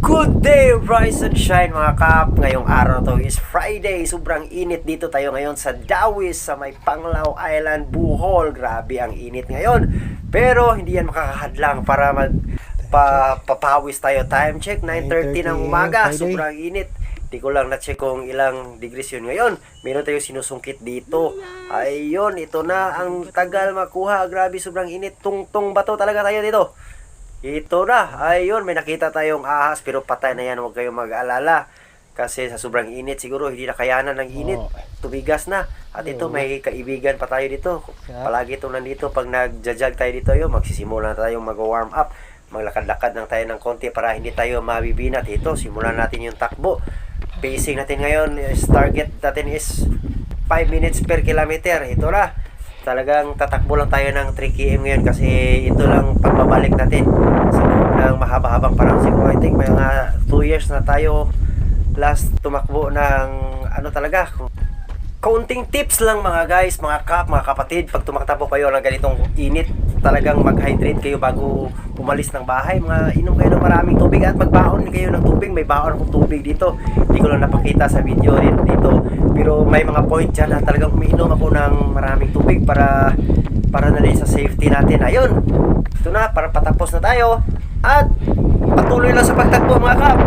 Good day, rise and shine mga kap. Ngayong araw na to is Friday. Sobrang init dito tayo ngayon sa Dawis, sa may Panglao Island, Bohol. Grabe ang init ngayon. Pero hindi yan makakahadlang para papawis tayo. Time check, 9:30 ng umaga. Sobrang init. Di ko lang na-check kung ilang degrees yun ngayon. Meron tayong sinusungkit dito. Ayun, ito na. Ang tagal makuha. Grabe, sobrang init. Tungtong bato talaga tayo dito. Ito na, ayun, may nakita tayong ahas pero patay na yan, huwag kayong mag-alala. Kasi sa sobrang init siguro hindi nakayanan ng init, tubigas na. At ito may kaibigan pa tayo dito. Palagi itong nandito pag nag-jog tayo dito, yun, magsisimula na tayong mag-warm up. Maglakad-lakad lang tayo ng konti para hindi tayo mabibinat. Ito, simulan natin yung takbo. Pacing natin ngayon, target natin is 5 minutes per kilometer. Ito na. Talagang tatakbo lang tayo ng 3 km ngayon kasi ito lang pagbabalik natin sa loob ng mahaba-habang panahon. Siguro I think may mga 2 years na tayo last tumakbo ng ano talaga. Kaunting tips lang mga guys, mga kap, mga kapatid. Pag tumakbo kayo ng ganitong init, talagang mag-hydrate kayo bago umalis ng bahay. Inom kayo ng maraming tubig at magbaon kayo ng tubig. May baon akong tubig dito. Hindi ko lang napakita sa video rin dito. Pero may mga point dyan na talagang umiinom ako ng maraming tubig para na rin sa safety natin. Ayun, ito na, para patapos na tayo. At patuloy lang sa pagtakbo mga kap.